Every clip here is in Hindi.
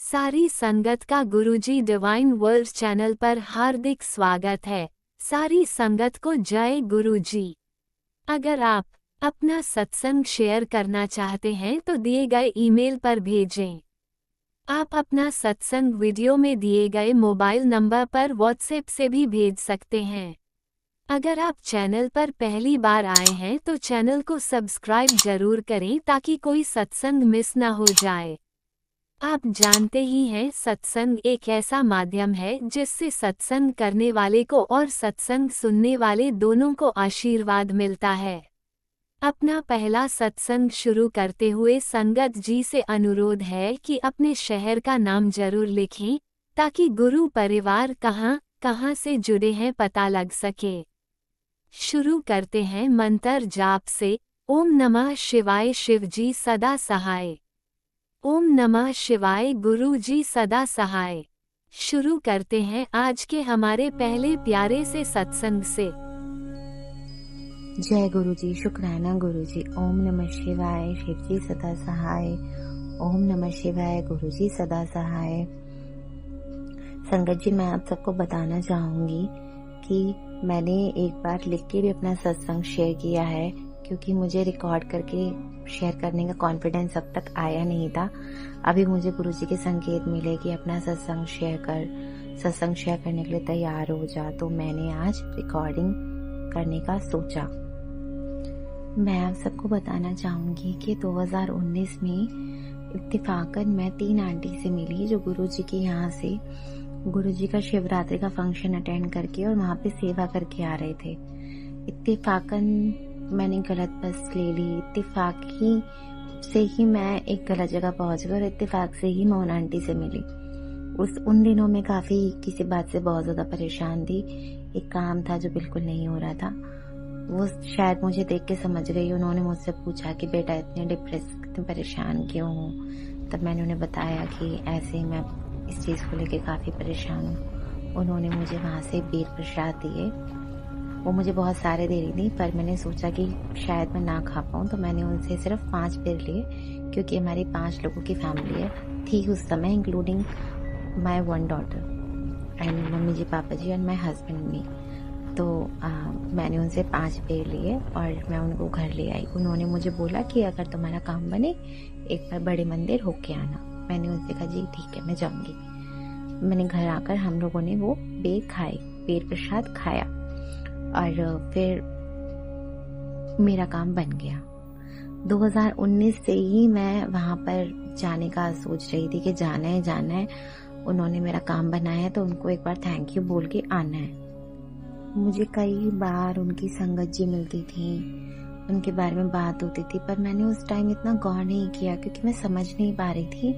सारी संगत का गुरुजी डिवाइन वर्ल्ड चैनल पर हार्दिक स्वागत है। सारी संगत को जय गुरुजी। अगर आप अपना सत्संग शेयर करना चाहते हैं तो दिए गए ईमेल पर भेजें। आप अपना सत्संग वीडियो में दिए गए मोबाइल नंबर पर व्हाट्सएप से भी भेज सकते हैं। अगर आप चैनल पर पहली बार आए हैं तो चैनल को सब्सक्राइब जरूर करें ताकि कोई सत्संग मिस न हो जाए। आप जानते ही हैं सत्संग एक ऐसा माध्यम है जिससे सत्संग करने वाले को और सत्संग सुनने वाले दोनों को आशीर्वाद मिलता है। अपना पहला सत्संग शुरू करते हुए संगत जी से अनुरोध है कि अपने शहर का नाम जरूर लिखें ताकि गुरु परिवार कहाँ से जुड़े हैं पता लग सके। शुरू करते हैं मंत्र जाप से। ओम नमः शिवाय शिवजी सदा सहाय। ओम नमः शिवाय गुरु जी सदा सहाय। शुरू करते हैं आज के हमारे पहले प्यारे से सत्संग से। जय गुरु जी, शुक्राना गुरु जी। ओम नमः शिवाय शिवजी सदा सहाय। ओम नमः शिवाय गुरु जी सदा सहाय। संगत जी, मैं आप सबको बताना चाहूंगी कि मैंने एक बार लिख के भी अपना सत्संग शेयर किया है, क्योंकि मुझे रिकॉर्ड करके शेयर करने का कॉन्फिडेंस अब तक आया नहीं था। अभी मुझे गुरुजी के संकेत मिले कि अपना सत्संग शेयर करने के लिए तैयार हो जा, तो मैंने आज रिकॉर्डिंग करने का सोचा। मैं आप सबको बताना चाहूंगी कि 2019 में इत्तेफाकन मैं 3 आंटी से मिली जो गुरुजी के यहाँ से गुरुजी का शिवरात्रि का फंक्शन अटेंड करके और वहाँ पे सेवा करके आ रहे थे। इत्तेफाकन मैंने गलत बस ले ली। इत्तेफाक ही से ही मैं एक गलत जगह पहुंच गई और इत्तेफाक से ही मैं उन आंटी से मिली। उन दिनों में काफी किसी बात से बहुत ज्यादा परेशान थी। एक काम था जो बिल्कुल नहीं हो रहा था। वो शायद मुझे देख के समझ गई। उन्होंने मुझसे पूछा कि बेटा इतने डिप्रेस, इतने परेशान क्यों हो। तब मैंने उन्हें बताया कि ऐसे ही मैं इस चीज को लेके काफी परेशान हूँ। उन्होंने मुझे वहां से बेर प्रसाद दिए। वो मुझे बहुत सारे दे रही थी, पर मैंने सोचा कि शायद मैं ना खा पाऊँ, तो मैंने उनसे सिर्फ 5 बेर लिए, क्योंकि हमारी 5 लोगों की फैमिली है थी उस समय, including my 1 daughter and mummy ji, papa ji and my husband me. तो मैंने उनसे 5 बेर लिए और मैं उनको घर ले आई। उन्होंने मुझे बोला कि अगर तुम्हारा काम बने एक बार बड़े मंदिर होके आना। मैंने उनसे कहा जी ठीक है, मैं जाऊंगी। मैंने घर आकर हम लोगों ने वो बेर खाए, बेर प्रसाद खाया और फिर मेरा काम बन गया। 2019 से ही मैं वहां पर जाने का सोच रही थी कि जाना है। उन्होंने मेरा काम बनाया तो उनको एक बार थैंक यू बोल के आना है। मुझे कई बार उनकी संगत जी मिलती थी, उनके बारे में बात होती थी, पर मैंने उस टाइम इतना गौर नहीं किया, क्योंकि मैं समझ नहीं पा रही थी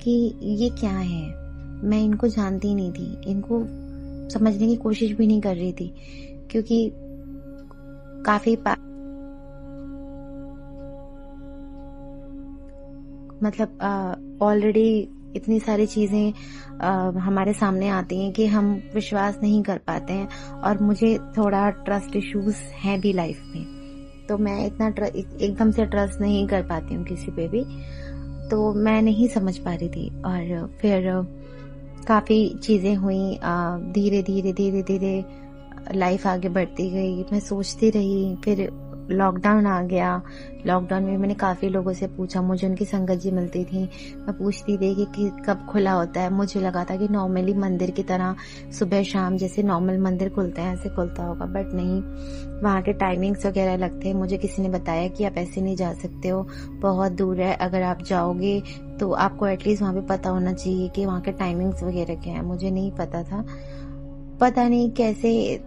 कि ये क्या है। मैं इनको जानती नहीं थी, इनको समझने की कोशिश भी नहीं कर रही थी, क्योंकि काफी मतलब ऑलरेडी इतनी सारी चीजें हमारे सामने आती हैं कि हम विश्वास नहीं कर पाते हैं, और मुझे थोड़ा ट्रस्ट इश्यूज हैं भी लाइफ में, तो मैं इतना एकदम से ट्रस्ट नहीं कर पाती हूँ किसी पे भी। तो मैं नहीं समझ पा रही थी, और फिर काफी चीजें हुई। धीरे धीरे लाइफ आगे बढ़ती गई। मैं सोचती रही, फिर लॉकडाउन आ गया। लॉकडाउन में मैंने काफी लोगों से पूछा, मुझे उनकी संगत जी मिलती थी, मैं पूछती थी कि कब खुला होता है। मुझे लगा था कि नॉर्मली मंदिर की तरह सुबह शाम जैसे नॉर्मल मंदिर खुलते हैं ऐसे खुलता होगा, बट नहीं, वहाँ के टाइमिंग्स वगैरह लगते हैं। मुझे किसी ने बताया कि आप ऐसे नहीं जा सकते हो, बहुत दूर है, अगर आप जाओगे तो आपको एटलीस्ट वहाँ पे पता होना चाहिए कि वहाँ के टाइमिंग्स वगैरह क्या है। मुझे नहीं पता था, पता नहीं कैसे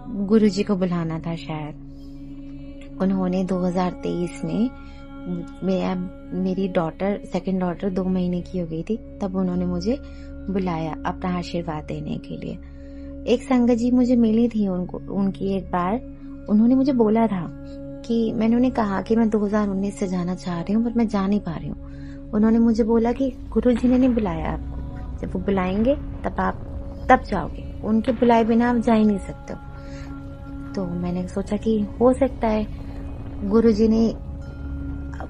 गुरुजी को बुलाना था। शायद उन्होंने 2023 में मेरी सेकंड डॉटर 2 महीने की हो गई थी, तब उन्होंने मुझे बुलाया अपना आशीर्वाद देने के लिए। एक संगत जी मुझे मिली थी, उनकी एक बार उन्होंने मुझे बोला था कि मैंने उन्हें कहा कि मैं 2019 से जाना चाह रही हूँ, पर मैं जा नहीं पा रही हूँ। उन्होंने मुझे बोला कि गुरुजी ने नहीं बुलाया आपको, जब वो बुलाएंगे तब जाओगे, उनके बुलाए बिना आप जा ही नहीं सकते हो। तो मैंने सोचा कि हो सकता है गुरुजी ने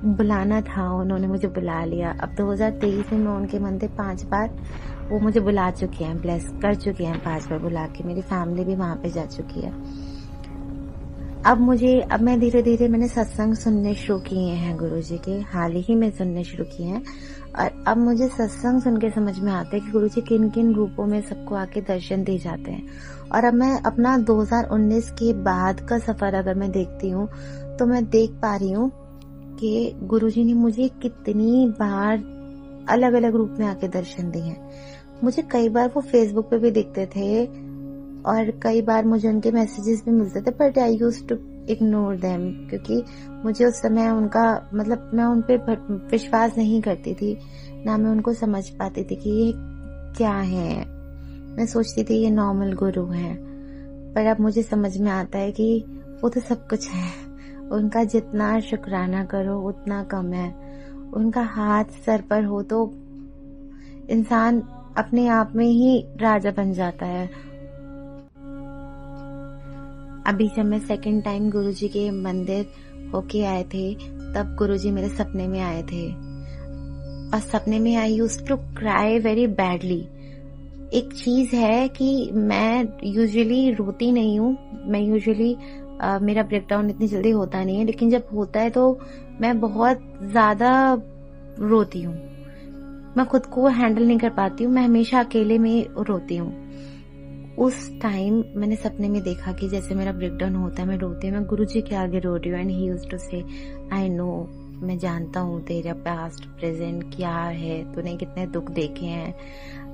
बुलाना था, उन्होंने मुझे बुला लिया। अब 2023 में मैं उनके मंदिर 5 बार, वो मुझे बुला चुके हैं, ब्लेस कर चुके हैं 5 बार बुला के। मेरी फैमिली भी वहां पे जा चुकी है। अब मैं धीरे धीरे मैंने सत्संग सुनने शुरू किए हैं गुरुजी के, हाल ही में सुनने शुरू किए हैं। और अब मुझे सत्संग सुन के समझ में आता है कि गुरुजी किन किन रूपों में सबको आके दर्शन दे जाते हैं। और अब मैं अपना 2019 के बाद का सफर अगर मैं देखती हूँ तो मैं देख पा रही हूँ कि गुरुजी ने मुझे कितनी बार अलग अलग रूप में आके दर्शन दिए हैं। मुझे कई बार वो फेसबुक पे भी दिखते थे और कई बार मुझे उनके मैसेजेस भी मिलते थे, but I used to ignore them, क्योंकि मुझे उस समय उनका मतलब मैं उन पे विश्वास नहीं करती थी, ना मैं उनको समझ पाती थी कि ये क्या है। मैं सोचती थी ये नॉर्मल गुरु हैं, पर अब मुझे समझ में आता है कि वो तो सब कुछ है। उनका जितना शुक्राना करो उतना कम है। उनका हाथ सर पर हो तो इंसान अपने आप में ही राजा बन जाता है। अभी जब मैं सेकंड टाइम गुरुजी के मंदिर होके आए थे, तब गुरुजी मेरे सपने में आए थे और सपने में I used to cry very badly. एक चीज है कि मैं यूजुअली रोती नहीं हूँ, मैं यूजुअली मेरा ब्रेकडाउन इतनी जल्दी होता नहीं है, लेकिन जब होता है तो मैं बहुत ज्यादा रोती हूँ। मैं खुद को हैंडल नहीं कर पाती हूँ, मैं हमेशा अकेले में रोती हूँ। उस टाइम मैंने सपने में देखा कि जैसे मेरा ब्रेकडाउन होता है, मैं रोती हूँ, मैं गुरुजी के आगे रो रही हूँ। एंड ही यूज्ड टू से, आई नो, मैं जानता हूँ तेरा पास्ट प्रेजेंट क्या है, तूने कितने दुख देखे हैं,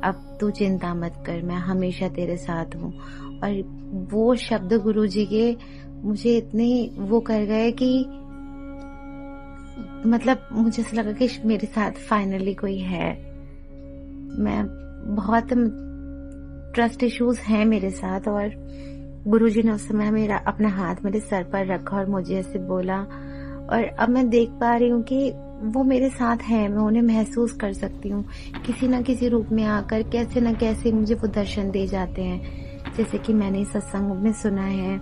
अब तू चिंता मत कर, मैं हमेशा तेरे साथ हूँ। और वो शब्द गुरुजी के मुझे इतने वो कर गए कि मतलब मुझे ऐसा लगा कि मेरे साथ फाइनली कोई है। मैं बहुत ट्रस्ट इश्यूज हैं मेरे साथ, और गुरुजी ने उस समय मेरा अपना हाथ मेरे सर पर रखा और मुझे ऐसे बोला। और अब मैं देख पा रही हूँ कि वो मेरे साथ हैं, मैं उन्हें महसूस कर सकती हूँ। किसी न किसी रूप में आकर कैसे न कैसे मुझे वो दर्शन दे जाते हैं। जैसे कि मैंने सत्संग में सुना है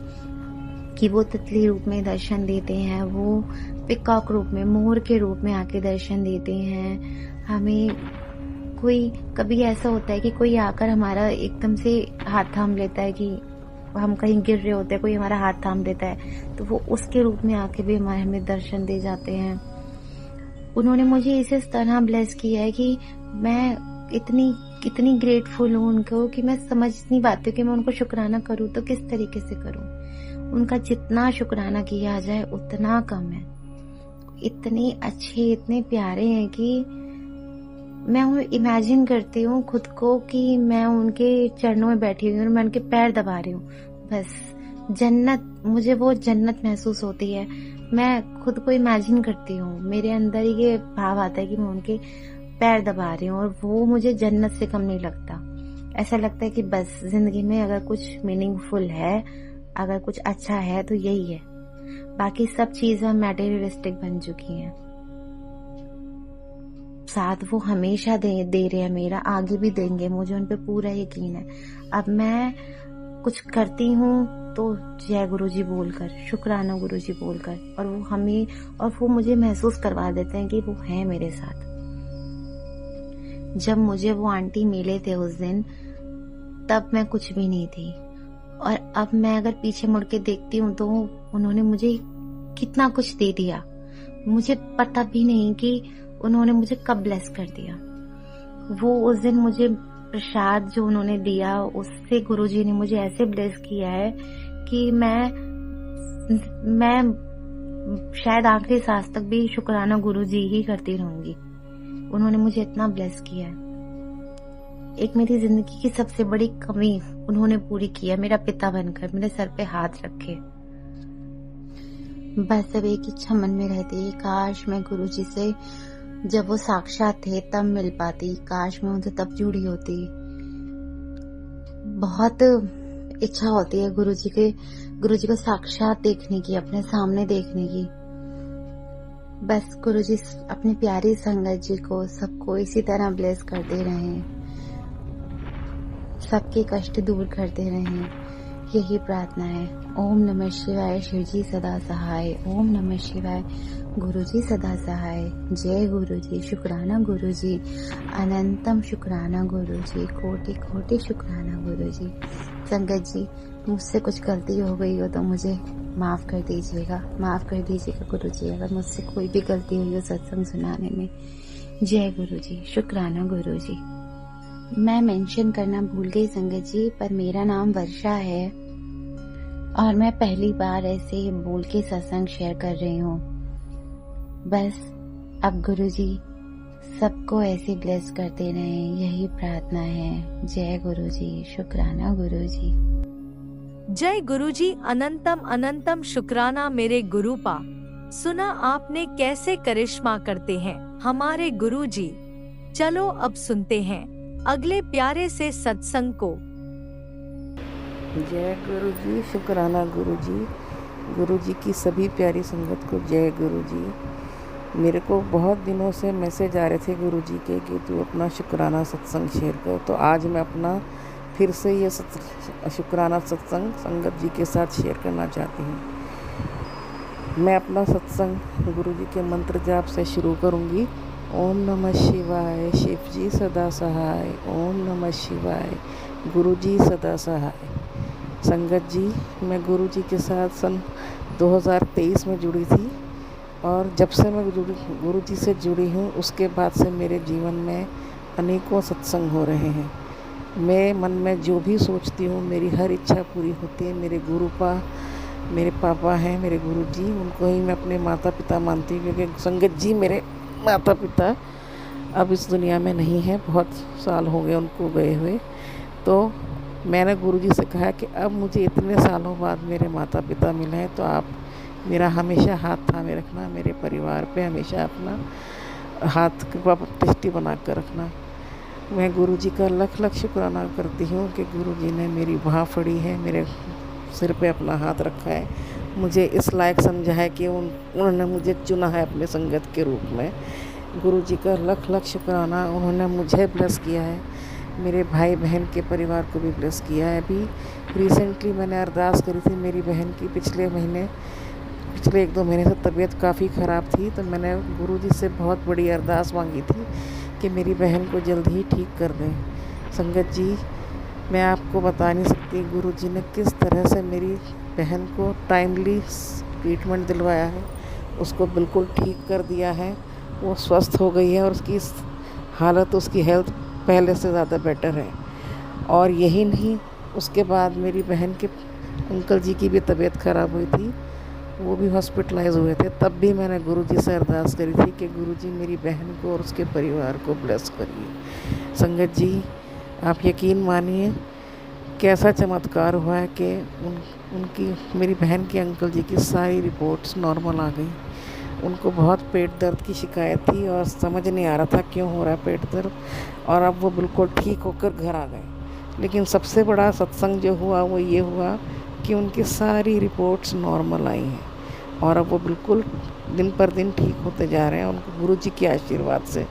कि वो तितली रूप में दर्शन देते हैं, वो पिकॉक रूप में, मोर के रूप में आके दर्शन देते हैं हमें। कोई कभी ऐसा होता है कि कोई आकर हमारा एकदम से हाथ थाम लेता है कि हम कहीं गिर रहे होते हैं, कोई हमारा हाथ थाम देता है, तो वो उसके रूप में आके भी हमें दर्शन दे जाते हैं। उन्होंने मुझे इस तरह ब्लेस किया है कि मैं इतनी ग्रेटफुल हूँ उनको कि मैं समझ नहीं पाती कि मैं उनको शुक्राना करूँ तो किस तरीके से करूँ। उनका जितना शुक्राना किया जाए उतना कम है। इतने अच्छे, इतने प्यारे हैं कि मैं इमेजिन करती हूँ खुद को कि मैं उनके चरणों में बैठी हुई हूँ और मैं उनके पैर दबा रही हूँ। बस जन्नत, मुझे वो जन्नत महसूस होती है। मैं खुद को इमेजिन करती हूँ, मेरे अंदर ही ये भाव आता है कि मैं उनके पैर दबा रही हूँ, और वो मुझे जन्नत से कम नहीं लगता। ऐसा लगता है कि बस जिंदगी में अगर कुछ मीनिंगफुल है, अगर कुछ अच्छा है तो यही है। बाकी सब चीजें मैटेरियलिस्टिक बन चुकी हैं। साथ वो हमेशा दे रहे हैं, मेरा आगे भी देंगे, मुझे उन पे पूरा यकीन है। अब मैं कुछ करती हूँ तो जय गुरुजी बोलकर, शुक्राना गुरुजी बोलकर, और वो मुझे महसूस करवा देते हैं कि वो है मेरे साथ। जब मुझे वो आंटी मिले थे उस दिन, तब मैं कुछ भी नहीं थी, और अब मैं अगर पीछे मुड़ के देखती हूँ तो उन्होंने मुझे कितना कुछ दे दिया। मुझे पता भी नहीं कि उन्होंने मुझे कब ब्लेस कर दिया। वो उस दिन मुझे प्रसाद जो उन्होंने दिया, उससे गुरुजी ने मुझे ऐसे ब्लेस किया है कि मैं शायद आखिरी सांस तक भी शुक्राना गुरुजी ही करती रहूंगी। उन्होंने मुझे इतना ब्लेस किया है। एक मेरी जिंदगी की सबसे बड़ी कमी उन्होंने पूरी किया, मेरा पिता बनकर मेरे सर पे हाथ रखे। बस अब एक इच्छा मन में रहती है, काश मैं गुरुजी से जब वो साक्षात थे तब मिल पाती, काश मैं उनसे तब जुड़ी होती। बहुत इच्छा होती है गुरुजी को साक्षात देखने की, अपने सामने देखने की। बस गुरुजी अपनी प्यारी संगत जी को, सबको इसी तरह ब्लेस करते रहें, सबके कष्ट दूर करते रहें। यही प्रार्थना है। ओम नमः शिवाय, शिवजी सदा सहाय। ओम नमः शिवाय, गुरुजी सदा सहाय। जय गुरुजी, शुक्राना गुरुजी, अनंतम शुक्राना गुरुजी, कोटि कोटि शुक्राना गुरुजी। संगत जी, मुझसे कुछ गलती हो गई हो तो मुझे माफ़ कर दीजिएगा, माफ़ कर दीजिएगा गुरुजी, अगर मुझसे कोई भी गलती हुई हो सत्संग सुनाने में। जय गुरुजी, शुक्राना गुरुजी। मैं मेंशन करना भूल गई संगत जी, पर मेरा नाम वर्षा है और मैं पहली बार ऐसे बोल के सत्संग शेयर कर रही हूँ। बस अब गुरुजी सबको ऐसे ब्लेस करते रहें, यही प्रार्थना है। जय गुरुजी, शुक्राना गुरुजी। जय गुरुजी, अनंतम अनंतम शुक्राना मेरे गुरुपा। सुना आपने कैसे करिश्मा करते हैं हमारे गुरुजी। चलो अब सुनते हैं अगले प्यारे से सत्संग को। जय गुरुजी, शुक्राना गुरुजी। गुरुजी की सभी प्यारी संगत को जय गुरुजी। मेरे को बहुत दिनों से मैसेज आ रहे थे गुरुजी के कि तू अपना शुक्राना सत्संग शेयर कर, तो आज मैं अपना फिर से ये शुक्राना सत्संग संगत जी के साथ शेयर करना चाहती हूँ। मैं अपना सत्संग गुरुजी के मंत्र जाप से शुरू करूँगी। ओम नमः शिवाय, शिव जी सदा सहाय। ओम नमः शिवाय, गुरुजी सदा सहाय। संगत जी, मैं गुरुजी के साथ सन 2023 में जुड़ी थी और जब से मैं गुरुजी से जुड़ी हूँ उसके बाद से मेरे जीवन में अनेकों सत्संग हो रहे हैं। मैं मन में जो भी सोचती हूँ मेरी हर इच्छा पूरी होती है। मेरे मेरे पापा हैं, मेरे गुरुजी, उनको ही मैं अपने माता पिता मानती हूँ, क्योंकि संगत जी मेरे माता पिता अब इस दुनिया में नहीं है, बहुत साल हो गए उनको गए हुए। तो मैंने गुरुजी से कहा कि अब मुझे इतने सालों बाद मेरे माता पिता मिले हैं, तो आप मेरा हमेशा हाथ थामे रखना, मेरे परिवार पे हमेशा अपना हाथ कृपा दृष्टि बना कर रखना। मैं गुरुजी का लख लख शुक्राना करती हूँ कि गुरुजी ने मेरी बाह फड़ी है, मेरे सिर पे अपना हाथ रखा है, मुझे इस लायक समझा है कि उन्होंने मुझे चुना है अपने संगत के रूप में। गुरुजी का लख लख शुक्राना, उन्होंने मुझे ब्लेस किया है, मेरे भाई बहन के परिवार को भी ब्लेस किया है। अभी रिसेंटली मैंने अरदास करी थी मेरी बहन की, पिछले 1-2 महीने से तबीयत काफ़ी ख़राब थी, तो मैंने गुरुजी से बहुत बड़ी अरदास मांगी थी कि मेरी बहन को जल्द ही ठीक कर दें। संगत जी, मैं आपको बता नहीं सकती गुरुजी ने किस तरह से मेरी बहन को टाइमली ट्रीटमेंट दिलवाया है, उसको बिल्कुल ठीक कर दिया है, वो स्वस्थ हो गई है और उसकी हालत, उसकी हेल्थ पहले से ज़्यादा बेटर है। और यही नहीं, उसके बाद मेरी बहन के अंकल जी की भी तबीयत ख़राब हुई थी, वो भी हॉस्पिटलाइज हुए थे, तब भी मैंने गुरुजी से अरदास करी थी कि गुरुजी मेरी बहन को और उसके परिवार को ब्लेस करिए। संगत जी, आप यकीन मानिए कैसा चमत्कार हुआ है कि उनकी मेरी बहन के अंकल जी की सारी रिपोर्ट्स नॉर्मल आ गई। उनको बहुत पेट दर्द की शिकायत थी और समझ नहीं आ रहा था क्यों हो रहा है पेट दर्द, और अब वो बिल्कुल ठीक होकर घर आ गए। लेकिन सबसे बड़ा सत्संग जो हुआ वो ये हुआ कि उनकी सारी रिपोर्ट्स नॉर्मल आई हैं और अब वो बिल्कुल दिन पर दिन ठीक होते जा रहे हैं। उनको गुरुजी के आशीर्वाद से,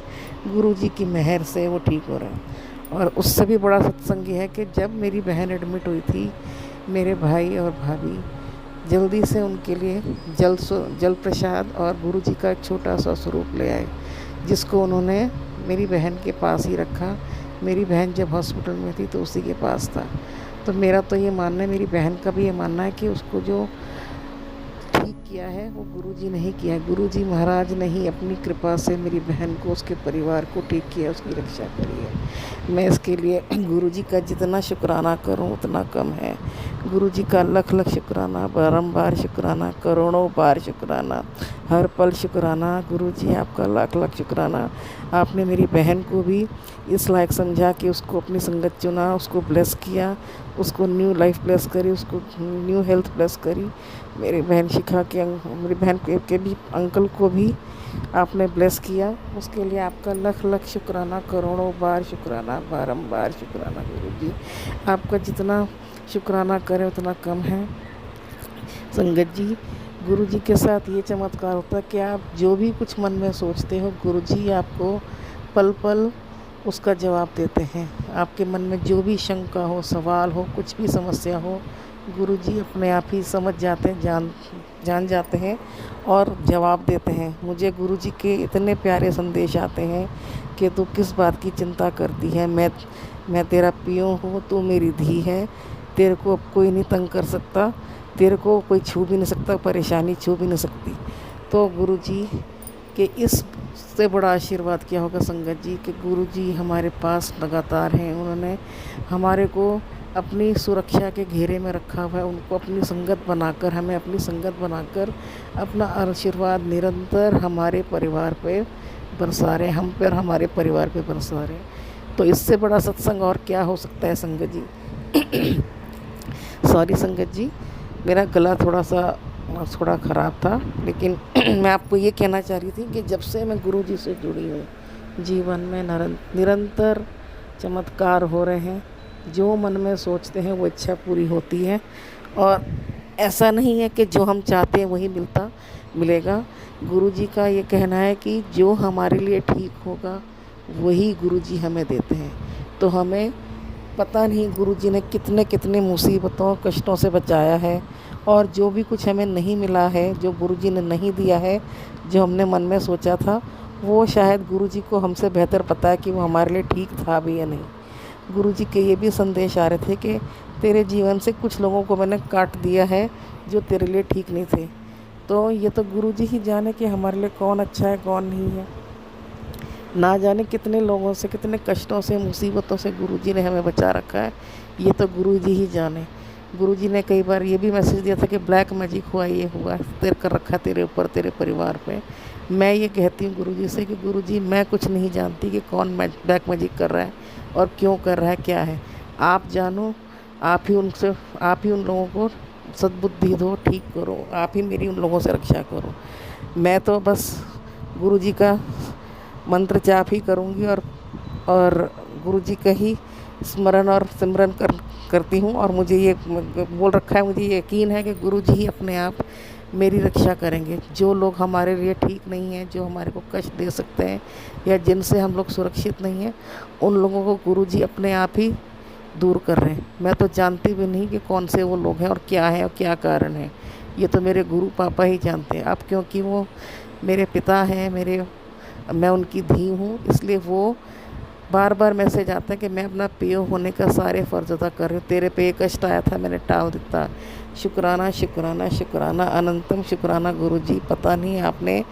गुरुजी की मेहर से वो ठीक हो रहे हैं। और उससे भी बड़ा सत्संग ये है कि जब मेरी बहन एडमिट हुई थी, मेरे भाई और भाभी जल्दी से उनके लिए जल प्रसाद और गुरुजी का एक छोटा सा स्वरूप ले आए, जिसको उन्होंने मेरी बहन के पास ही रखा। मेरी बहन जब हॉस्पिटल में थी तो उसी के पास था। तो मेरा तो ये मानना है, मेरी बहन का भी ये मानना है कि उसको जो ठीक किया है वो गुरुजी नहीं किया है, गुरुजी महाराज ने ही अपनी कृपा से मेरी बहन को, उसके परिवार को ठीक किया, उसकी रक्षा करी है। मैं इसके लिए गुरुजी का जितना शुक्राना करूं उतना कम है। गुरुजी का लख लख शुक्राना, बारंबार शुक्राना, करोड़ों बार शुक्राना, हर पल शुक्राना। गुरुजी आपका लाख लाख शुक्राना। आपने मेरी बहन को भी इस लायक समझा कि उसको अपनी संगत चुना, उसको ब्लेस किया, उसको न्यू लाइफ ब्लेस करी, उसको न्यू हेल्थ ब्लेस करी। मेरी बहन शिखा के मेरी बहन के भी अंकल को भी आपने ब्लेस किया, उसके लिए आपका लख लख शुक्राना, करोड़ों बार शुक्राना, बारंबार शुक्राना। गुरुजी आपका जितना शुक्राना करें उतना कम है। संगत जी, गुरुजी के साथ ये चमत्कार होता है कि आप जो भी कुछ मन में सोचते हो, गुरुजी आपको पल पल उसका जवाब देते हैं। आपके मन में जो भी शंका हो, सवाल हो, कुछ भी समस्या हो, गुरुजी अपने आप ही समझ जाते हैं, जान जाते हैं और जवाब देते हैं। मुझे गुरुजी के इतने प्यारे संदेश आते हैं कि तू किस बात की चिंता करती है, मैं तेरा पियो हूँ, तू मेरी धी है, तेरे को अब कोई नहीं तंग कर सकता, तेरे को कोई छू भी नहीं सकता, परेशानी छू भी नहीं सकती। तो गुरुजी के इससे बड़ा आशीर्वाद क्या होगा संगत जी कि गुरुजी हमारे पास लगातार हैं। उन्होंने हमारे को अपनी सुरक्षा के घेरे में रखा हुआ है, उनको अपनी संगत बनाकर, हमें अपनी संगत बनाकर अपना आशीर्वाद निरंतर हमारे परिवार पे बरसा रहे, हम पर हमारे परिवार पे बरसा रहे। तो इससे बड़ा सत्संग और क्या हो सकता है संगत जी। सॉरी संगत जी, मेरा गला थोड़ा ख़राब था, लेकिन मैं आपको ये कहना चाह रही थी कि जब से मैं गुरुजी से जुड़ी हूँ जीवन में निरंतर चमत्कार हो रहे हैं। जो मन में सोचते हैं वो इच्छा पूरी होती है, और ऐसा नहीं है कि जो हम चाहते हैं वही मिलेगा। गुरुजी का ये कहना है कि जो हमारे लिए ठीक होगा वही गुरुजी हमें देते हैं। तो हमें पता नहीं गुरुजी ने कितने कितने मुसीबतों कष्टों से बचाया है, और जो भी कुछ हमें नहीं मिला है, जो गुरुजी ने नहीं दिया है, जो हमने मन में सोचा था, वो शायद गुरुजी को हमसे बेहतर पता है कि वो हमारे लिए ठीक था भी या नहीं। गुरुजी के ये भी संदेश आ रहे थे कि तेरे जीवन से कुछ लोगों को मैंने काट दिया है जो तेरे लिए ठीक नहीं थे। तो ये तो गुरुजी ही जाने कि हमारे लिए कौन अच्छा है कौन नहीं है। ना जाने कितने लोगों से, कितने कष्टों से, मुसीबतों से गुरुजी ने हमें बचा रखा है, ये तो गुरुजी ही जाने। गुरुजी ने कई बार ये भी मैसेज दिया था कि ब्लैक मैजिक हुआ, ये हुआ, तेरे कर रखा तेरे ऊपर, तेरे परिवार पे। मैं ये कहती हूँ गुरुजी से कि गुरुजी मैं कुछ नहीं जानती कि कौन ब्लैक मैजिक कर रहा है और क्यों कर रहा है, क्या है। आप जानो, आप ही उन लोगों को सद्बुद्धि दो, ठीक करो, आप ही मेरी उन लोगों से रक्षा करो। मैं तो बस गुरुजी का मंत्र जाप ही करूँगी और गुरुजी का ही स्मरण और सिमरन करती हूँ। और मुझे ये बोल रखा है, मुझे ये यकीन है कि गुरुजी ही अपने आप मेरी रक्षा करेंगे। जो लोग हमारे लिए ठीक नहीं हैं, जो हमारे को कष्ट दे सकते हैं या जिनसे हम लोग सुरक्षित नहीं हैं, उन लोगों को गुरुजी अपने आप ही दूर कर रहे हैं। मैं तो जानती भी नहीं कि कौन से वो लोग हैं और क्या है और क्या कारण है। ये तो मेरे गुरु पापा ही जानते हैं। अब क्योंकि वो मेरे पिता हैं, मैं उनकी धी हूँ, इसलिए वो बार बार मैसेज आता है कि मैं अपना पियो होने का सारे फ़र्ज अदा कर रही हूँ। तेरे पे एक कष्ट आया था, मैंने टाल दिया। शुक्राना शुक्राना शुक्राना, अनंतम शुक्राना गुरुजी। पता नहीं आपने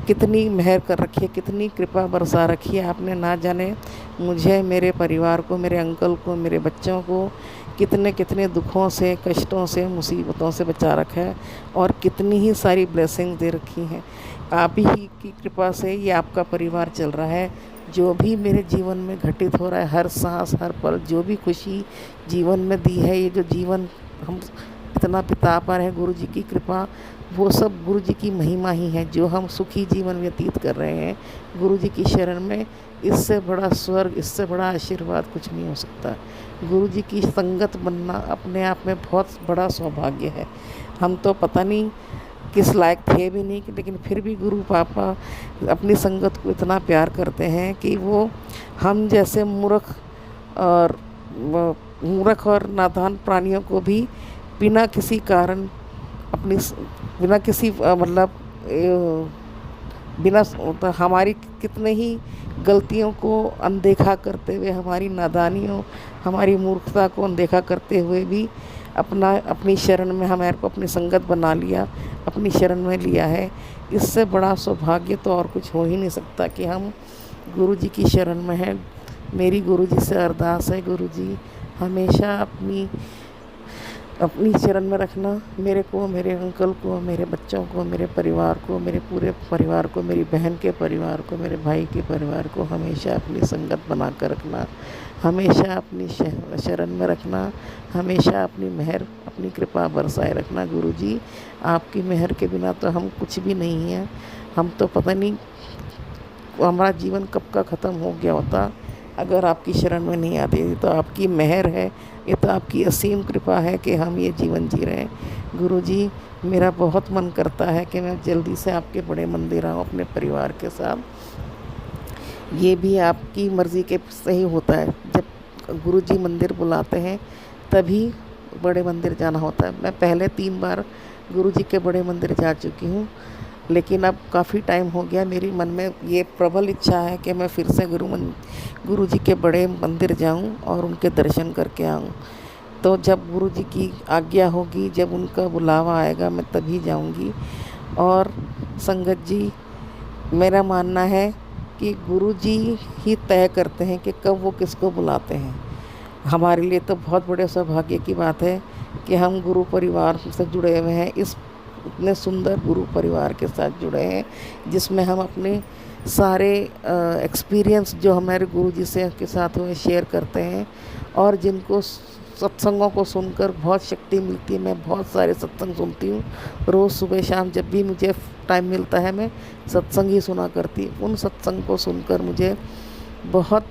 कितनी मेहर कर रखी है, कितनी कृपा बरसा रखी है आपने। ना जाने मुझे, मेरे परिवार को, मेरे अंकल को, मेरे बच्चों को कितने कितने दुखों से, कष्टों से, मुसीबतों से बचा रखा है, और कितनी ही सारी ब्लेसिंग दे रखी हैं। आप ही की कृपा से ये आपका परिवार चल रहा है। जो भी मेरे जीवन में घटित हो रहा है, हर सांस, हर पल, जो भी खुशी जीवन में दी है, ये जो जीवन हम इतना बिता पा रहे हैं, गुरुजी की कृपा, वो सब गुरुजी की महिमा ही है। जो हम सुखी जीवन व्यतीत कर रहे हैं गुरुजी की शरण में, इससे बड़ा स्वर्ग, इससे बड़ा आशीर्वाद कुछ नहीं हो सकता। गुरुजी की संगत बनना अपने आप में बहुत बड़ा सौभाग्य है। हम तो पता नहीं किस लायक थे भी नहीं, लेकिन फिर भी गुरु पापा अपनी संगत को इतना प्यार करते हैं कि वो हम जैसे मूर्ख और नादान प्राणियों को भी बिना किसी कारण, बिना किसी हमारी कितने ही गलतियों को अनदेखा करते हुए, हमारी नादानियों, हमारी मूर्खता को अनदेखा करते हुए भी अपनी शरण में हमारे को अपनी संगत बना लिया, अपनी शरण में लिया है। इससे बड़ा सौभाग्य तो और कुछ हो ही नहीं सकता कि हम गुरुजी की शरण में हैं। मेरी गुरुजी से अरदास है, गुरुजी हमेशा अपनी शरण में रखना मेरे को, मेरे अंकल को, मेरे बच्चों को, मेरे परिवार को, मेरे पूरे परिवार को, मेरी बहन के परिवार को, मेरे भाई के परिवार को हमेशा अपनी संगत बना कर रखना, हमेशा अपनी शरण में रखना, हमेशा अपनी मेहर, अपनी कृपा बरसाए रखना। गुरुजी आपकी मेहर के बिना तो हम कुछ भी नहीं हैं। हम तो पता नहीं हमारा जीवन कब का ख़त्म हो गया होता अगर आपकी शरण में नहीं आती। तो आपकी मेहर है, ये तो आपकी असीम कृपा है कि हम ये जीवन जी रहे हैं। गुरुजी मेरा बहुत मन करता है कि मैं जल्दी से आपके बड़े मंदिर आऊँ अपने परिवार के साथ। ये भी आपकी मर्ज़ी के सही होता है। जब गुरुजी मंदिर बुलाते हैं तभी बड़े मंदिर जाना होता है। मैं पहले 3 बार गुरुजी के बड़े मंदिर जा चुकी हूँ, लेकिन अब काफ़ी टाइम हो गया। मेरी मन में ये प्रबल इच्छा है कि मैं फिर से गुरुजी के बड़े मंदिर जाऊँ और उनके दर्शन करके आऊँ। तो जब गुरुजी की आज्ञा होगी, जब उनका बुलावा आएगा, मैं तभी जाऊँगी। और संगत जी, मेरा मानना है कि गुरुजी ही तय करते हैं कि कब वो किसको बुलाते हैं। हमारे लिए तो बहुत बड़े सौभाग्य की बात है कि हम गुरु परिवार से जुड़े हुए हैं, इस इतने सुंदर गुरु परिवार के साथ जुड़े हैं, जिसमें हम अपने सारे एक्सपीरियंस जो हमारे गुरुजी से के साथ हुए शेयर करते हैं, और जिनको सत्संगों को सुनकर बहुत शक्ति मिलती है। मैं बहुत सारे सत्संग सुनती हूँ, रोज़ सुबह शाम जब भी मुझे टाइम मिलता है मैं सत्संग ही सुना करती हूँ। उन सत्संग को सुनकर मुझे बहुत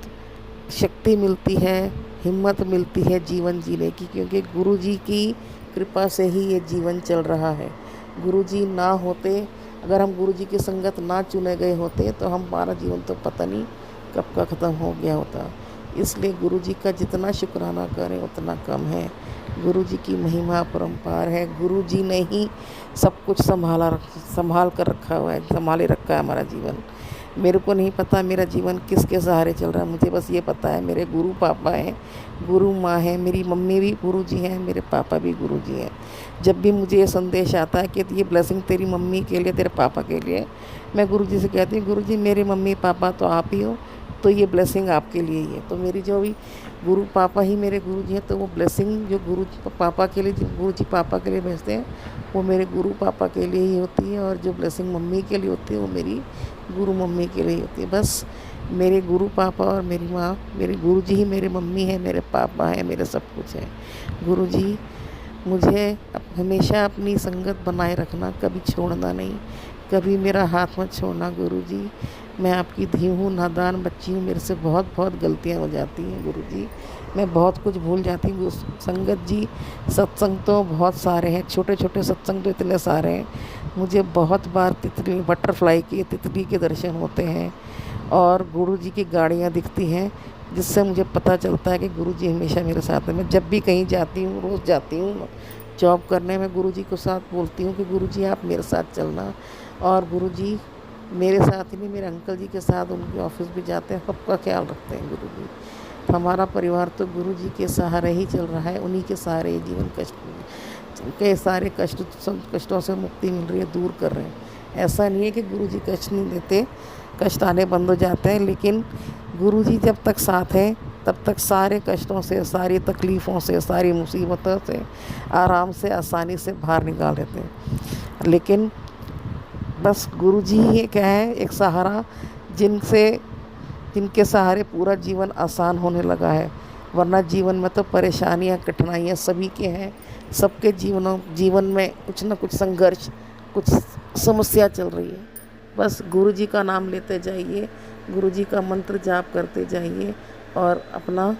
शक्ति मिलती है, हिम्मत मिलती है जीवन जीने की, क्योंकि गुरुजी की कृपा से ही ये जीवन चल रहा है। गुरुजी ना होते, अगर हम गुरुजी की संगत ना चुने गए होते तो हमारा जीवन तो पता नहीं कब का ख़त्म हो गया होता। इसलिए गुरुजी का जितना शुक्राना करें उतना कम है। गुरुजी की महिमा अपरंपार है। गुरुजी ने ही सब कुछ संभाल कर रखा हुआ है, संभाले रखा है हमारा जीवन। मेरे को नहीं पता मेरा जीवन किसके सहारे चल रहा है, मुझे बस ये पता है मेरे गुरु पापा हैं, गुरु माँ है, मेरी मम्मी भी गुरुजी हैं, मेरे पापा भी गुरुजी हैं। जब भी मुझे ये संदेश आता है कि ये ब्लेसिंग तेरी मम्मी के लिए, तेरे पापा के लिए, मैं गुरुजी से कहती हूँ, गुरुजी मेरे मम्मी पापा तो आप ही हो, तो ये ब्लेसिंग आपके लिए ही है। तो मेरी जो भी गुरु पापा ही मेरे गुरुजी हैं, तो वो ब्लेसिंग जो गुरु पापा के लिए, जो गुरुजी पापा के लिए भेजते हैं, वो मेरे गुरु पापा के लिए ही होती है। और जो ब्लेसिंग मम्मी के लिए होती है वो मेरी गुरु मम्मी के लिए होती है। बस मेरे गुरु पापा और मेरी माँ, मेरे गुरुजी ही मेरे मम्मी है, मेरे पापा हैं, मेरे सब कुछ है। गुरुजी मुझे हमेशा अपनी संगत बनाए रखना, कभी छोड़ना नहीं, कभी मेरा हाथ मत छोड़ना गुरुजी। मैं आपकी धी हूँ, नादान बच्ची हूँ, मेरे से बहुत गलतियाँ हो जाती हैं गुरुजी, मैं बहुत कुछ भूल जाती हूँ। संगत जी, सत्संग तो बहुत सारे हैं, छोटे छोटे सत्संग तो इतने सारे हैं। मुझे बहुत बार तितली, बटरफ्लाई की तितली के दर्शन होते हैं, और गुरुजी की गाड़ियाँ दिखती हैं, जिससे मुझे पता चलता है कि गुरुजी हमेशा मेरे साथ हैं। मैं जब भी कहीं जाती हूँ, रोज़ जाती हूँ जॉब करने में, गुरुजी को साथ बोलती हूँ कि गुरुजी आप मेरे साथ चलना। और गुरुजी मेरे साथ ही नहीं, मेरे अंकल जी के साथ उनके ऑफिस भी जाते हैं, सबका ख्याल रखते हैं गुरुजी। हमारा परिवार तो गुरुजी के सहारे ही चल रहा है, उन्हीं के सहारे ये जीवन के सारे कष्टों से मुक्ति मिल रही है, दूर कर रहे हैं। ऐसा नहीं है कि गुरुजी कष्ट नहीं देते, कष्ट आने बंद हो जाते हैं, लेकिन गुरुजी जब तक साथ हैं तब तक सारे कष्टों से, सारी तकलीफ़ों से, सारी मुसीबतों से आराम से, आसानी से बाहर निकाल देते हैं। लेकिन बस गुरुजी ही क्या है, एक सहारा, जिनके सहारे पूरा जीवन आसान होने लगा है। वरना जीवन में तो परेशानियां, कठिनाइयां सभी के हैं, सबके जीवन में कुछ न कुछ संघर्ष, कुछ समस्या चल रही है। बस गुरुजी का नाम लेते जाइए, गुरुजी का मंत्र जाप करते जाइए, और अपना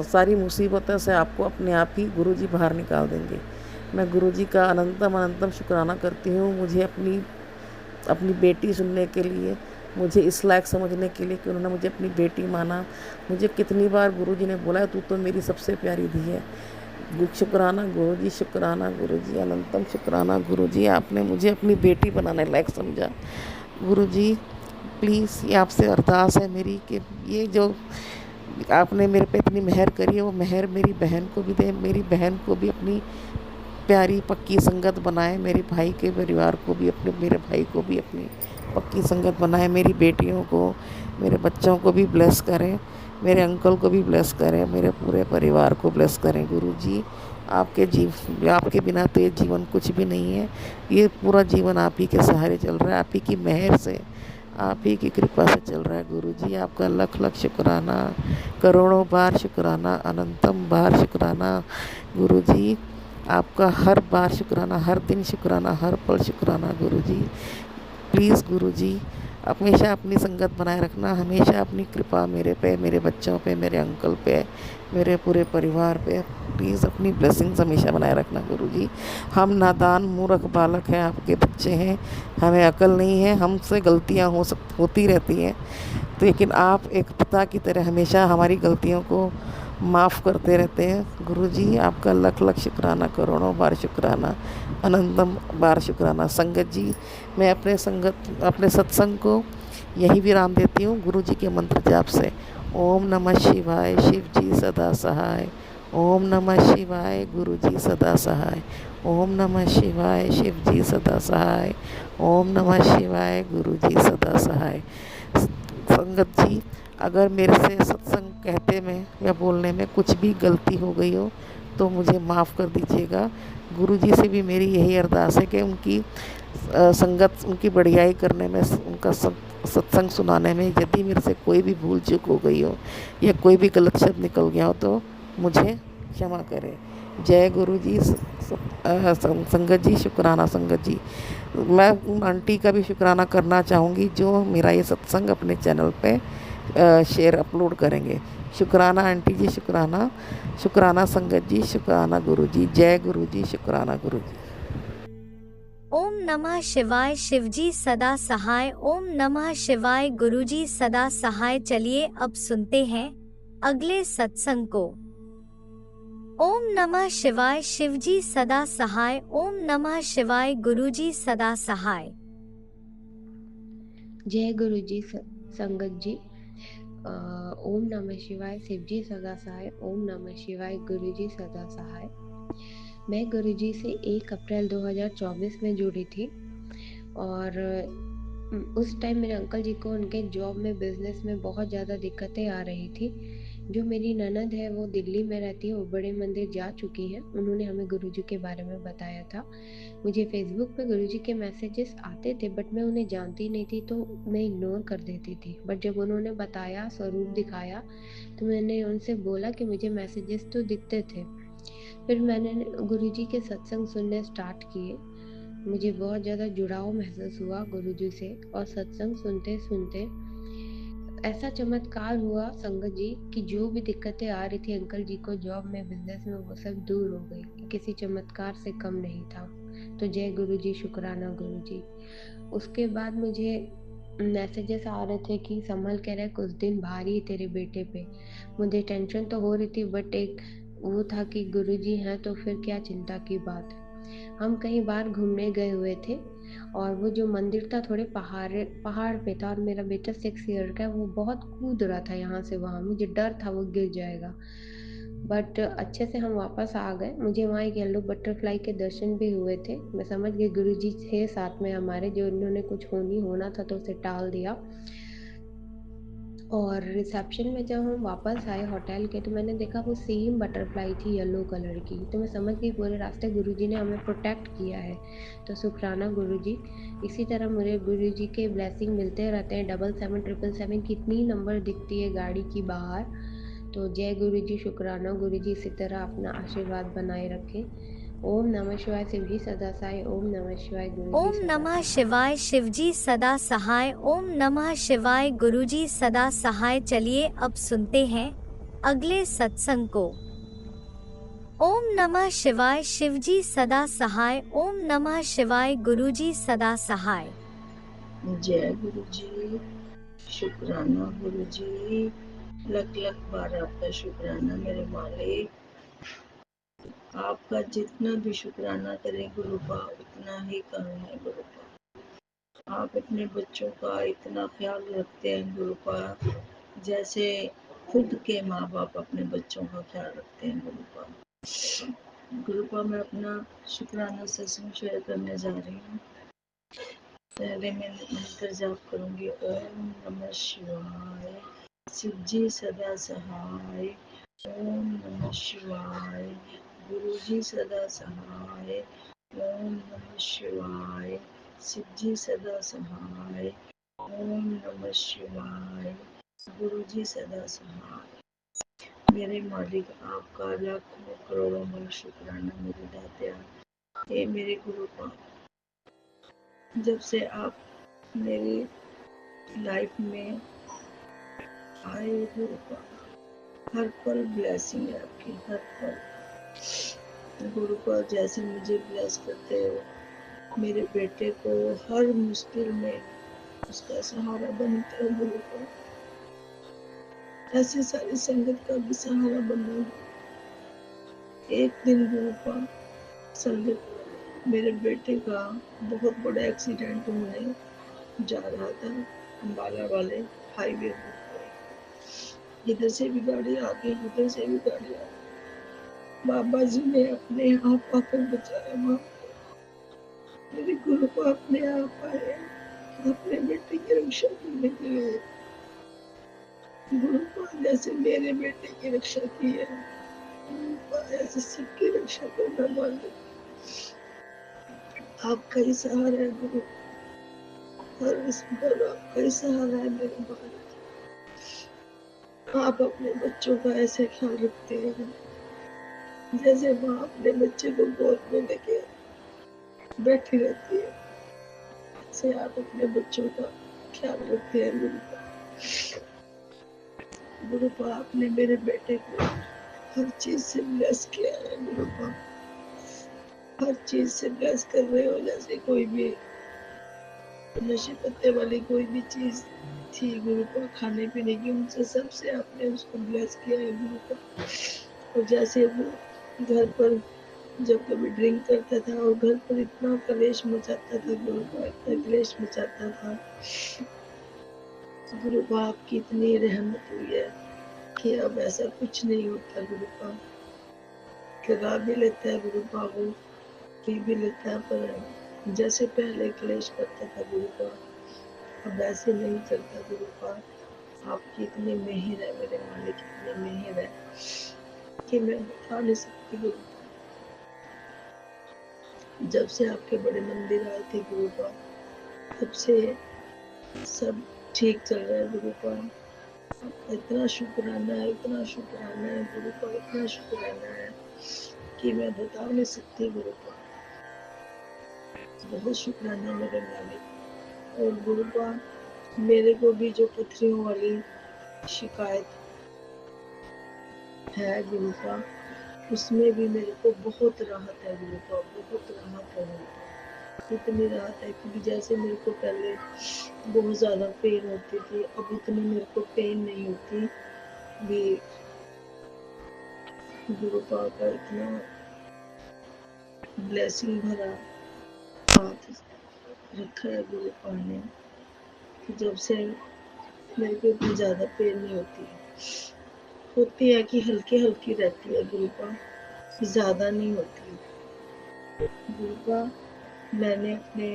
सारी मुसीबतों से आपको अपने आप ही गुरुजी बाहर निकाल देंगे। मैं गुरुजी का अनंतम शुक्राना करती हूँ, मुझे अपनी बेटी सुनने के लिए, मुझे इस लायक समझने के लिए कि उन्होंने मुझे अपनी बेटी माना। मुझे कितनी बार गुरुजी ने बोला है, तू तो मेरी सबसे प्यारी धी है। शुक्राना गुरुजी, शुक्राना गुरुजी, अनंतम शुक्राना गुरुजी, आपने मुझे अपनी बेटी बनाने लायक समझा। गुरुजी प्लीज़, ये आपसे अरदास है मेरी कि ये जो आपने मेरे पे इतनी मेहर करी है, वो मेहर मेरी बहन को भी दे, मेरी बहन को भी अपनी प्यारी पक्की संगत बनाए, मेरे भाई के परिवार को भी, मेरे भाई को भी अपनी पक्की संगत बनाए, मेरी बेटियों को, मेरे बच्चों को भी ब्लेस करें, मेरे अंकल को भी ब्लेस करें, मेरे पूरे परिवार को ब्लेस करें। गुरुजी, आपके बिना तो ये जीवन कुछ भी नहीं है, ये पूरा जीवन आप ही के सहारे चल रहा है, आप ही की मेहर से, आप ही की कृपा से चल रहा है। गुरुजी, आपका लख शुक्राना, करोड़ों बार शुक्राना, अनंतम बार शुक्राना। गुरुजी, आपका हर बार शुक्राना, हर दिन शुक्राना, हर पल शुक्राना। गुरुजी प्लीज़, गुरुजी हमेशा अपनी संगत बनाए रखना, हमेशा अपनी कृपा मेरे पे, मेरे बच्चों पे, मेरे अंकल पे, मेरे पूरे परिवार पे, प्लीज़ अपनी ब्लेसिंग्स हमेशा बनाए रखना। गुरुजी, हम नादान मूर्ख बालक हैं, आपके बच्चे हैं, हमें अकल नहीं है, हमसे गलतियां होती रहती हैं, लेकिन आप एक पिता की तरह हमेशा हमारी गलतियों को माफ़ करते रहते हैं। गुरुजी आपका लख लख शुक्राना, करोड़ों बार शुक्राना, अनंतम बार शुक्राना। संगत जी, मैं अपने सत्संग को यही विराम देती हूँ गुरुजी के मंत्र जाप से। ओम नमः शिवाय, शिव जी सदा सहाय। ओम नमः शिवाय, गुरुजी सदा सहाय। ओम नमः शिवाय, शिव जी सदा सहाय। ओम नमः शिवाय, गुरुजी सदा सहाय। संगत जी, अगर मेरे से सत्संग कहते में या बोलने में कुछ भी गलती हो गई हो तो मुझे माफ़ कर दीजिएगा। गुरुजी से भी मेरी यही अरदास है कि उनकी संगत, उनकी बढ़ियाई करने में, उनका सत्संग सुनाने में यदि मेरे से कोई भी भूल चूक हो गई हो या कोई भी गलत शब्द निकल गया हो तो मुझे क्षमा करें। जय गुरु जी। संगत जी, शुक्राना संगत जी। मैं उन आंटी का भी शुक्राना करना चाहूँगी जो मेरा ये सत्संग अपने चैनल पे शेयर अपलोड करेंगे। शुक्राना आंटी जी, शुक्राना। शुक्राना संगत जी, शुक्राना गुरु जी। जय गुरु जी, शुक्राना गुरु जी। ओम नमः शिवाय, शिवजी सदा सहाय। ओम नमः शिवाय, गुरुजी सदा सहाय। चलिए अब सुनते हैं अगले सत्संग को। ओम नमः शिवाय, शिवजी सदा सहाय। ओम नमः शिवाय, गुरुजी सदा सहाय। जय गुरु जी संगत जी। ओम नमः शिवाय, शिवजी सदा सहाय। ओम नमः शिवाय, गुरु जी सदा सहाय। मैं गुरु जी से 1 अप्रैल 2024 में जुड़ी थी और उस टाइम मेरे अंकल जी को उनके जॉब में, बिजनेस में बहुत ज़्यादा दिक्कतें आ रही थी। जो मेरी ननद है वो दिल्ली में रहती है, वो बड़े मंदिर जा चुकी हैं। उन्होंने हमें गुरुजी के बारे में बताया था। मुझे फेसबुक पे गुरुजी के मैसेजेस आते थे बट मैं उन्हें जानती नहीं थी तो मैं इग्नोर कर देती थी। बट जब उन्होंने बताया, स्वरूप दिखाया, तो मैंने उनसे बोला कि मुझे मैसेजेस तो दिखते थे। फिर मैंने गुरुजी के सत्संग सुनने स्टार्ट किए। मुझे बहुत ज़्यादा जुड़ाव महसूस हुआ गुरुजी से और सत्संग सुनते सुनते ऐसा चमत्कार हुआ संगत जी कि जो भी दिक्कतें आ रही थी अंकल जी को जॉब में, बिजनेस में, वो सब दूर हो गई। किसी चमत्कार से कम नहीं था। तो जय गुरु जी, शुक्राना गुरु जी। उसके बाद मुझे मैसेजेस आ रहे थे कि संभल के रहे, कुछ दिन भारी है तेरे बेटे पे। मुझे टेंशन तो हो रही थी बट एक वो था कि गुरु जी हैं तो फिर क्या चिंता की बात। हम कहीं बाहर घूमने गए हुए थे और वो जो मंदिर था थोड़े पहाड़ पे था और मेरा बेटा 6 ईयर का है, वो बहुत कूद रहा था यहाँ से वहाँ। मुझे डर था वो गिर जाएगा बट अच्छे से हम वापस आ गए। मुझे वहाँ एक येलो बटरफ्लाई के दर्शन भी हुए थे। मैं समझ गई गुरुजी थे साथ में हमारे, जो उन्होंने कुछ होना था तो उसे टाल दिया। और रिसेप्शन में जब हम वापस आए होटल के तो मैंने देखा वो सेम बटरफ्लाई थी येलो कलर की। तो मैं समझ गई पूरे रास्ते गुरुजी ने हमें प्रोटेक्ट किया है। तो शुक्राना गुरुजी। इसी तरह मुझे गुरुजी के ब्लेसिंग मिलते रहते हैं। 77777 कितनी नंबर दिखती है गाड़ी की बाहर। तो जय गुरुजी, शुक्राना गुरुजी। इसी तरह अपना आशीर्वाद बनाए रखें। ओम नमः शिवाय, शिवजी सदा सहाय। ओम नमः शिवाय, गुरुजी ओम सदा नमः सहाय। शिवाय, शिवजी सदा सहाय। ओम नमः शिवाय, गुरुजी सदा सहाय। चलिए अब सुनते हैं अगले सत्संग को। ओम नमः शिवाय, शिवजी सदा सहाय। ओम नमः शिवाय, गुरुजी सदा सहाय। जय गुरु जी, शुक्राना गुरु जी। लख लख बार आपका शुक्राना मेरे मालिक। आपका जितना भी शुक्राना करें गुरु का उतना ही कम है गुरु का। आप अपने बच्चों का इतना ख्याल रखते हैं गुरु का, जैसे खुद के माँ बाप अपने बच्चों का ख्याल रखते हैं गुरु का। गुरु का मैं अपना शुक्राना सत्संग शेयर करने जा रही हूँ। पहले मैं मंत्र जाप करूंगी। ओम नमः शिवाय, शिवजी सदा सहाय। ओम नमः शिवाय, गुरुजी सदा सहाय। ओम नमः शिवाय, शिवजी सदा सहाय। ओम नमः शिवाय, गुरुजी सदा सहाय। मेरे मालिक आपका लाखों करोड़ों बार शुक्राना मेरे दाते। हे मेरे गुरु का, जब से आप मेरी लाइफ में आए गुरु का, हर पल ब्लेसिंग है आपकी, हर पल। गुरु का जैसे मुझे ब्लेस करते हो, मेरे बेटे को हर मुश्किल में उसका सहारा बनते हो गुरु का। ऐसी सारी संगत का भी सहारा बनना। एक दिन गुरु का संगत मेरे बेटे का बहुत बड़ा एक्सीडेंट होने जा रहा था। अम्बाला वाले हाईवे पर इधर से भी गाड़ी आ गई, उधर से भी गाड़ी आ गई। बाबा जी ने अपने आप आकर बचाया। माँ मेरे गुरु को अपने आप आए अपने बेटे की रक्षा करने के लिए। गुरु को जैसे मेरे बेटे की रक्षा की है, ऐसे सबकी रक्षा करना मालिक। आपका ही सहारा है गुरु, हर इस पर आपका ही सहारा है मेरे मालिक। आप अपने बच्चों का ऐसे ख्याल रखते हैं जैसे माँ अपने बच्चे को गोद में लेके बैठी रहती है, ऐसे आप अपने बच्चों का ख्याल रखते हैं गुरु का। गुरु को आपने मेरे बेटे को हर चीज से ब्लेस किया है। गुरु को हर चीज से ब्लेस कर रहे हो, जैसे कोई भी नशे पत्ते वाली कोई भी चीज थी गुरु को खाने पीने की, उनसे सबसे आपने उसको ब्लेस किया है गुरु को। और जैसे वो घर पर जब कभी ड्रिंक करता था और घर पर इतना कलेश मचाता था, गुरु को इतना कलेश मचाता था। गुरु को आपकी इतनी रहमत हुई है कि अब ऐसा कुछ नहीं होता। गुरु का करा भी लेता है गुरु का, वो पी भी लेता है, पर जैसे पहले क्लेश करता था गुरु का अब ऐसे नहीं करता। गुरु का आपकी इतनी मेहर है मेरे मालिक, इतनी मेहर है कि मैं बता नहीं सकती। गुरु जब से आपके बड़े मंदिर आए थे गुरु का, तब से सब ठीक चल रहा है गुरु का। इतना शुक्राना है, इतना शुक्राना है गुरु का, इतना शुक्राना है कि मैं बता नहीं सकती गुरु का। बहुत शुक्राना मेरे मालिक। और गुरु का मेरे को भी जो पथरियों वाली शिकायत है गुरु का, उसमें भी मेरे को बहुत राहत है गुरु का, बहुत राहत है गुरु का। इतनी राहत है कि जैसे मेरे को पहले बहुत ज्यादा पेन होती थी, अब इतनी मेरे को पेन नहीं होती भी। गुरु का इतना ब्लेसिंग भरा हाथ रखा है गुरु का ने कि जब से मेरे को इतनी ज्यादा पेन नहीं होती है कि हल्की हल्की रहती है गुरु का, ज्यादा नहीं होती। गुरु का मैंने अपने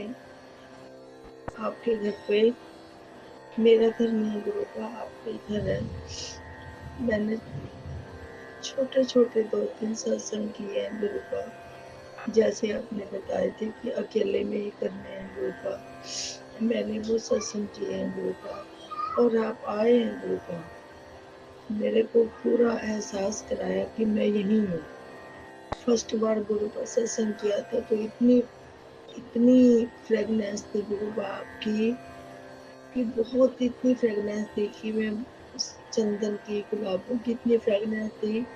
आपके घर पे, मेरा घर नहीं गुरु का आपका घर है, मैंने छोटे छोटे 2-3 सत्संग किए हैं गुरु का, जैसे आपने बताए थे कि अकेले में ही करने हैं गुरु का। मैंने वो सत्संग किए हैं गुरु का और आप आए हैं गुरु का, मेरे को पूरा एहसास कराया कि मैं यही हूँ। फर्स्ट बार गुरु का सत्संग किया था तो इतनी फ्रेगनेंस थी गुरु का आपकी कि बहुत इतनी फ्रेगनेंस थी कि मैं चंदन की, गुलाबों की इतनी फ्रेगनेंस थी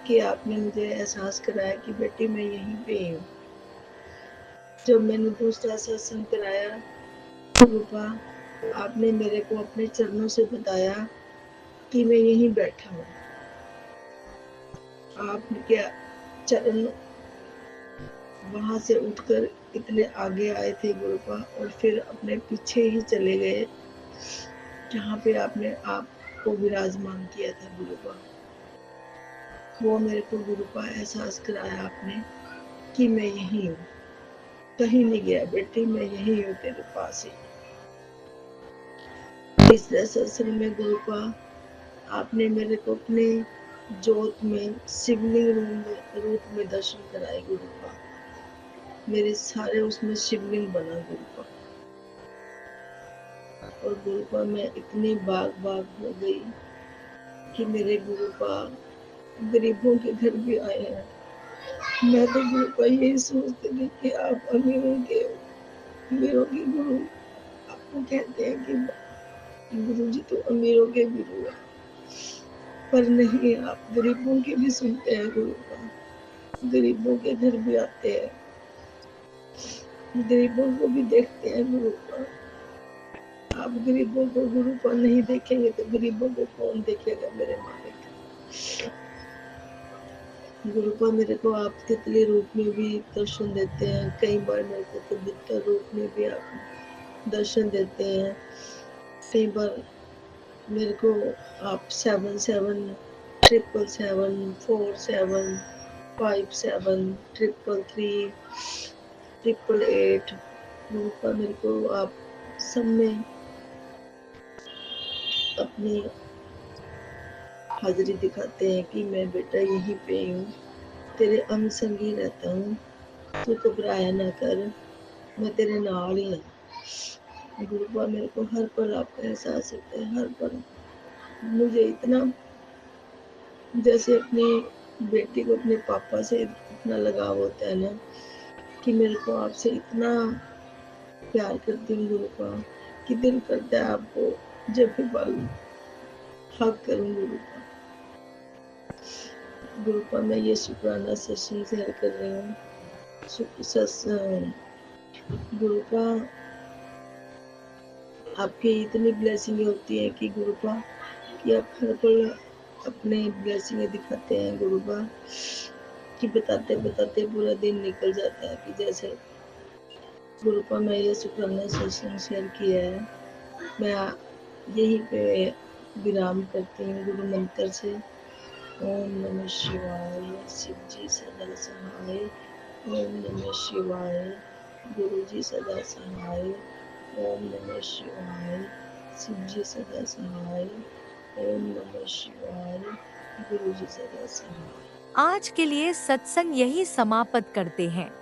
कि आपने मुझे एहसास कराया कि बेटी मैं यहीं पे हूँ। जब मैंने दूसरा सत्संग कराया गुरु का, आपने मेरे को अपने चरणों से बताया कि मैं यहीं बैठा हूँ। आपने क्या चरण वहां से उठकर इतने आगे आए थे गुरु का और फिर अपने पीछे ही चले गए जहाँ पे आपने आपको विराजमान किया था गुरु का। वो मेरे को गुरु का एहसास कराया आपने कि मैं यही हूँ, कहीं नहीं गया बेटी, मैं यही हूँ तेरे पास ही। इस सत्संग में गुरु का आपने मेरे को अपने जोत में शिवलिंग रूप में दर्शन कराए गुरु का। मेरे सारे उसमें शिवलिंग बना गुरु का। और गुरु का मैं इतनी बाग हो गई कि मेरे गुरु का गरीबों के घर भी आए हैं। मैं तो गुरु का यही सोचती थी कि आप अमीरों की गुरु, आपको कहते हैं कि गुरु जी तो अमीरों के गुरु है, पर नहीं, आप गरीबों के भी सुनते हैं गुरु का, गरीबों के घर भी आते हैं, गरीबों को भी देखते हैं गुरु का। आप गरीबों को गुरुपा नहीं देखेंगे तो गरीबों को कौन देखेगा मेरे मालिक। गुरुपा मेरे को आप तितली रूप में भी दर्शन देते हैं, कई बार मेरे को कबूतर रूप में भी आप दर्शन देते हैं, कई बार मेरे को आप 7777 777 5733 गुरुपा मेरे को आप सब में अपनी हाजिरी दिखाते हैं कि मैं बेटा यहीं पे हूँ, तेरे अंग संगी रहता हूँ, तू घबराया ना कर, मैं तेरे नाल ही हूँ। गुरुपा मेरे को हर पल आपका एहसास होता है, हर पल मुझे इतना जैसे अपनी बेटी को अपने पापा से इतना लगाव होता है ना कि मेरे को आपसे इतना प्यार करती हूँ गुरुपा कि दिल करता है आपको जब भी पल हक करूँ गुरुपा। गुरुपा मैं ये शुक्राना सेशन शेयर कर रही हूँ। गुरुपा आपकी इतनी ब्लेसिंग होती है कि गुरुपा कि आप हर पल अपने ब्लेसिंग दिखाते हैं गुरुपा कि बताते बताते पूरा दिन निकल जाता है कि जैसे गुरुपा मैं ये शुक्राना सेशन शेयर किया है, मैं यहीं पे विराम करती हूँ गुरु मंत्र से। ओम नमः शिवाय, शिव जी सदा सहाय। ओम नमः शिवाय, गुरु जी सदा सहाय। ओम नमः शिवाय, शिव जी सदा सहाय। ओम नमः शिवाय, गुरु जी सदा सहाय। आज के लिए सत्संग यही समाप्त करते हैं।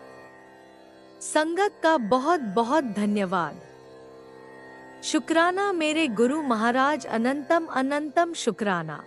संगत का बहुत बहुत धन्यवाद। शुक्राना मेरे गुरु महाराज, अनंतम अनंतम शुक्राना।